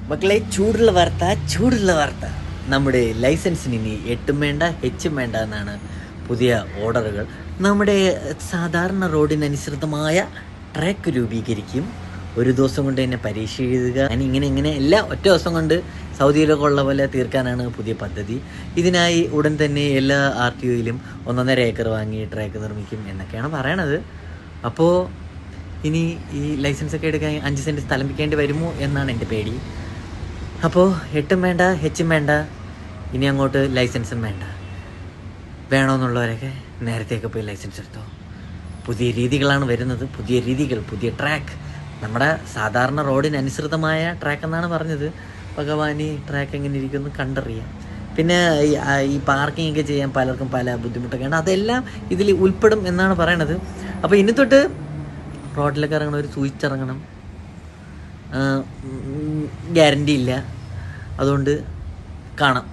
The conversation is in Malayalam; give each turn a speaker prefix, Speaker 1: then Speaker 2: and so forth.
Speaker 1: മക്കളെ, ചൂടുള്ള വാർത്ത. നമ്മുടെ ലൈസൻസിന് ഇനി 8 വേണ്ട, H വേണ്ട എന്നാണ് പുതിയ ഓർഡറുകൾ. നമ്മുടെ സാധാരണ റോഡിനനുസൃതമായ ട്രാക്ക് രൂപീകരിക്കും. ഒരു ദിവസം കൊണ്ട് തന്നെ പരീക്ഷ എഴുതുക. ഇങ്ങനെ എല്ലാം ഒറ്റ ദിവസം കൊണ്ട് സൗദിയിലൊക്കെ ഉള്ള പോലെ തീർക്കാനാണ് പുതിയ പദ്ധതി. ഇതിനായി ഉടൻ തന്നെ എല്ലാ RTOയിലും 1.5 ഏക്കർ വാങ്ങി ട്രാക്ക് നിർമ്മിക്കും എന്നൊക്കെയാണ് പറയണത്. അപ്പോൾ ഇനി ഈ ലൈസൻസൊക്കെ എടുക്കാൻ 5 സെൻറ്റ് സ്ഥലം വിൽക്കേണ്ടി വരുമോ എന്നാണ് എൻ്റെ പേടി. അപ്പോൾ 8 വേണ്ട, H വേണ്ട, ഇനി അങ്ങോട്ട് ലൈസൻസും വേണ്ട. വേണമെന്നുള്ളവരൊക്കെ നേരത്തെയൊക്കെ പോയി ലൈസൻസ് എടുത്തോ. പുതിയ രീതികളാണ് വരുന്നത്, പുതിയ രീതികൾ, പുതിയ ട്രാക്ക്. നമ്മുടെ സാധാരണ റോഡിനനുസൃതമായ ട്രാക്ക് എന്നാണ് പറഞ്ഞത്. ഭഗവാനി ട്രാക്ക് എങ്ങനെ ഇരിക്കുമെന്ന് കണ്ടറിയാം. പിന്നെ ഈ പാർക്കിംഗ് ഒക്കെ ചെയ്യാൻ പലർക്കും പല ബുദ്ധിമുട്ടൊക്കെ ഉണ്ട്. അതെല്ലാം ഇതിൽ ഉൾപ്പെടും എന്നാണ് പറയണത്. അപ്പോൾ ഇനി തൊട്ട് റോഡിലൊക്കെ ഇറങ്ങണം, ഒരു സൂചിച്ച് ഇറങ്ങണം. ഗ്യാരണ്ടി ഇല്ല. അതുകൊണ്ട് കാണാം.